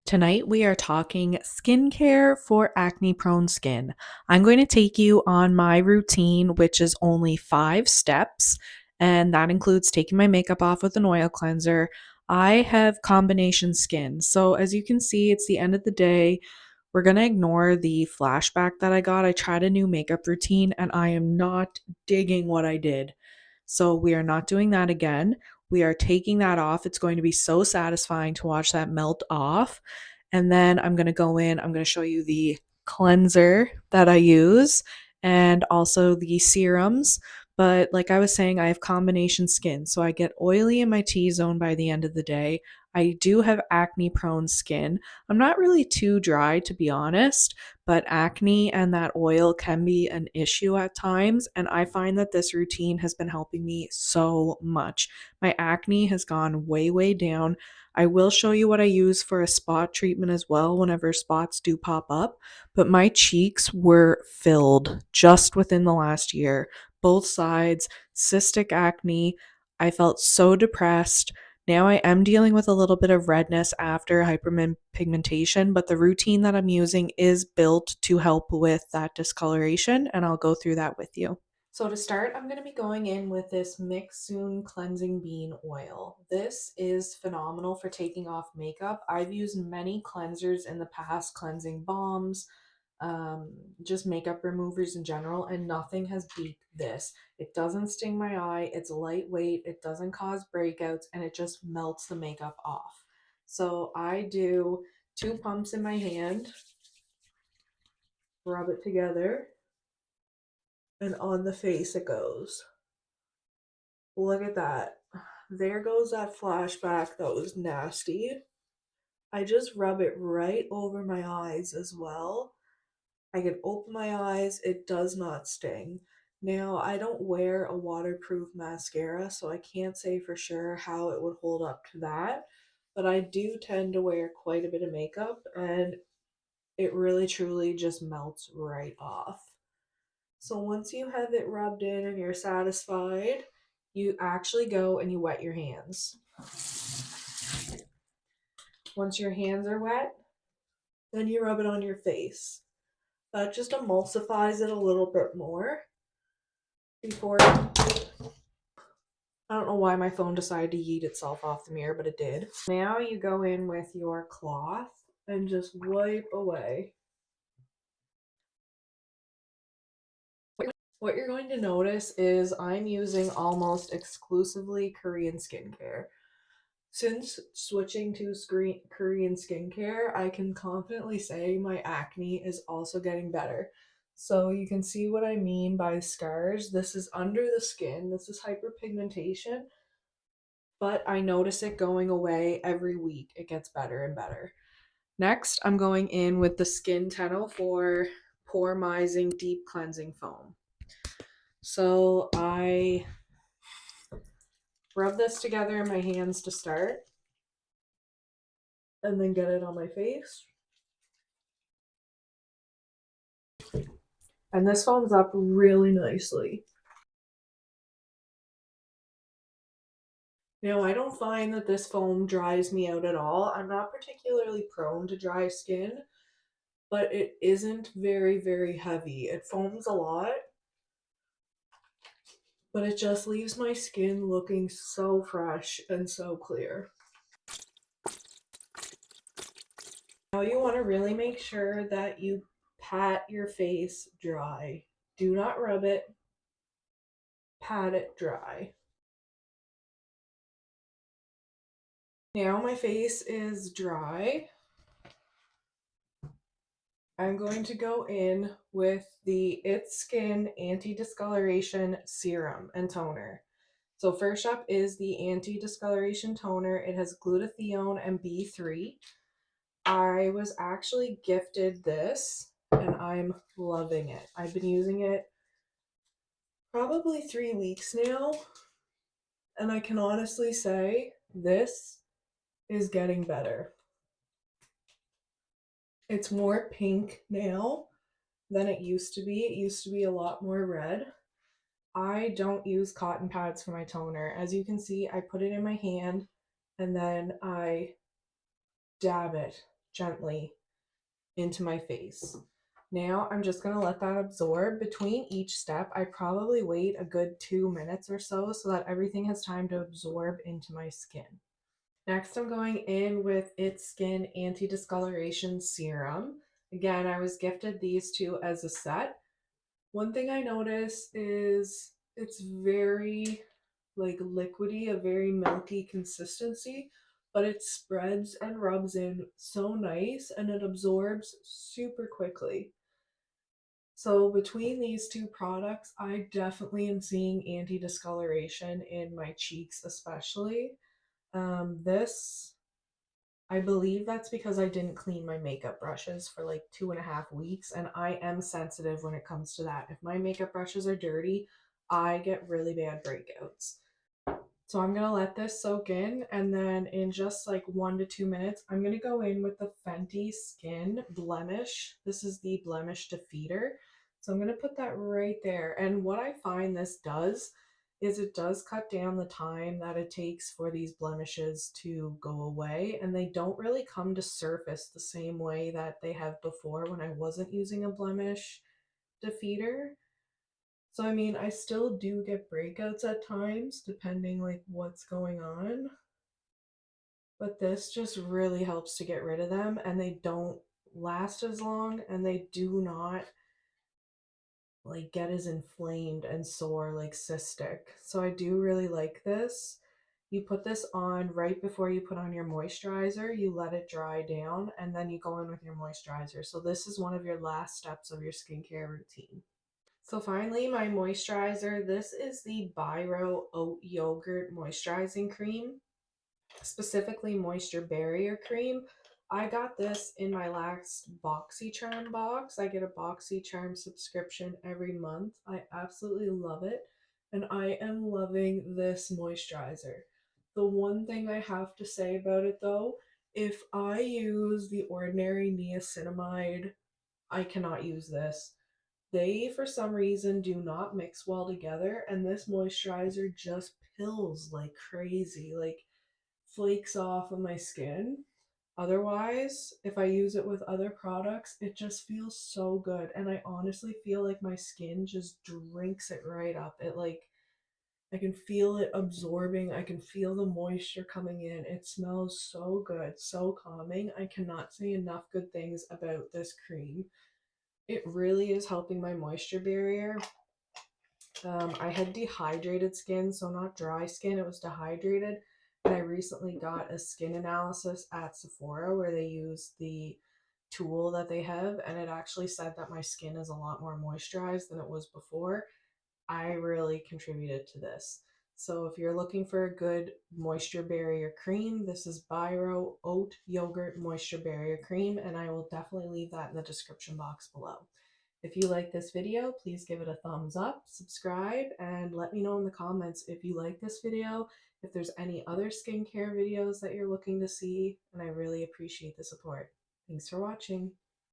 Tonight we are talking skincare for acne-prone skin. I'm going to take you on my routine, which is only 5 steps, and that includes taking my makeup off with an oil cleanser. I have combination skin, so as you can see, it's the end of the day. We're going to ignore the flashback that I got. I tried a new makeup routine and I am not digging what I did. So we are not doing that again. We are taking that off. It's going to be so satisfying to watch that melt off. And then I'm going to go in, I'm going to show you the cleanser that I use and also the serums. But like I was saying, I have combination skin. So I get oily in my T zone by the end of the day. I do have acne prone skin. I'm not really too dry, to be honest, but acne and that oil can be an issue at times. And I find that this routine has been helping me so much. My acne has gone way, way down. I will show you what I use for a spot treatment as well whenever spots do pop up. But my cheeks were filled just within the last year, both sides, cystic acne. I felt so depressed. Now I am dealing with a little bit of redness after hyperpigmentation, but the routine that I'm using is built to help with that discoloration, and I'll go through that with you. So to start, I'm going to be going in with this Mixsoon cleansing bean oil. This is phenomenal for taking off makeup. I've used many cleansers in the past, cleansing balms, um, just makeup removers in general, and nothing has beat this. It doesn't sting my eye, it's lightweight, it doesn't cause breakouts, and it just melts the makeup off. So I do 2 pumps in my hand, rub it together, and on the face it goes. Look at that. There goes that flashback that was nasty. I just rub it right over my eyes as well. I can open my eyes, it does not sting. Now, I don't wear a waterproof mascara, so I can't say for sure how it would hold up to that, but I do tend to wear quite a bit of makeup, and it really truly just melts right off. So once you have it rubbed in and you're satisfied, you actually go and you wet your hands. Once your hands are wet, then you rub it on your face. That just emulsifies it a little bit more before. I don't know why my phone decided to yeet itself off the mirror, but it did. Now you go in with your cloth and just wipe away. What you're going to notice is I'm using almost exclusively Korean skincare. Since switching to Korean skincare, I can confidently say my acne is also getting better. So you can see what I mean by scars. This is under the skin. This is hyperpigmentation, but I notice it going away every week. It gets better and better. Next, I'm going in with the Skin 1004 Poremizing Deep Cleansing Foam. So I rub this together in my hands to start, and then get it on my face. And this foams up really nicely. Now, I don't find that this foam dries me out at all. I'm not particularly prone to dry skin, but it isn't very, very heavy. It foams a lot, but it just leaves my skin looking so fresh and so clear. Now you want to really make sure that you pat your face dry. Do not rub it, pat it dry. Now my face is dry. I'm going to go in with the It's Skin Anti-Discoloration Serum and Toner. So first up is the Anti-Discoloration Toner. It has glutathione and B3. I was actually gifted this and I'm loving it. I've been using it probably 3 weeks now, and I can honestly say this is getting better. It's more pink now than it used to be. It used to be a lot more red. I don't use cotton pads for my toner. As you can see, I put it in my hand and then I dab it gently into my face. Now I'm just gonna let that absorb. Between each step, I probably wait a good 2 minutes or so that everything has time to absorb into my skin. Next, I'm going in with It's Skin Anti-Discoloration Serum. Again, I was gifted these two as a set. One thing I notice is it's very like liquidy, a very milky consistency, but it spreads and rubs in so nice and it absorbs super quickly. So between these two products, I definitely am seeing anti-discoloration in my cheeks especially. This I believe that's because I didn't clean my makeup brushes for like 2.5 weeks, and I am sensitive when it comes to that. If my makeup brushes are dirty, I get really bad breakouts. So I'm gonna let this soak in, and then in just like 1 to 2 minutes, I'm gonna go in with the Fenty Skin Blemish. This is the Blemish Defeater. So I'm gonna put that right there. And what I find this does is it does cut down the time that it takes for these blemishes to go away, and they don't really come to surface the same way that they have before when I wasn't using a blemish defeater. So I mean, I still do get breakouts at times depending like what's going on, but this just really helps to get rid of them, and they don't last as long, and they do not like get as inflamed and sore like cystic. So I do really like this. You put this on right before you put on your moisturizer, you let it dry down, and then you go in with your moisturizer. So this is one of your last steps of your skincare routine. So finally, my moisturizer. This is the Byroe Oat Yogurt Moisturizing Cream, specifically Moisture Barrier Cream. I got this in my last BoxyCharm box. I get a BoxyCharm subscription every month. I absolutely love it, and I am loving this moisturizer. The one thing I have to say about it though, if I use the ordinary niacinamide, I cannot use this. They, for some reason, do not mix well together, and this moisturizer just pills like crazy, like flakes off of my skin. Otherwise, if I use it with other products, it just feels so good, and I honestly feel like my skin just drinks it right up. It like, I can feel it absorbing, I can feel the moisture coming in. It smells so good, so calming. I cannot say enough good things about this cream. It really is helping my moisture barrier. I had dehydrated skin, so not dry skin, it was dehydrated. And I recently got a skin analysis at Sephora where they use the tool that they have, and it actually said that my skin is a lot more moisturized than it was before. I really contributed to this. So if you're looking for a good moisture barrier cream, this is Byroe Oat Yogurt Moisture Barrier Cream, and I will definitely leave that in the description box below. If you like this video, please give it a thumbs up, subscribe, and let me know in the comments if you like this video, if there's any other skincare videos that you're looking to see, and I really appreciate the support. Thanks for watching.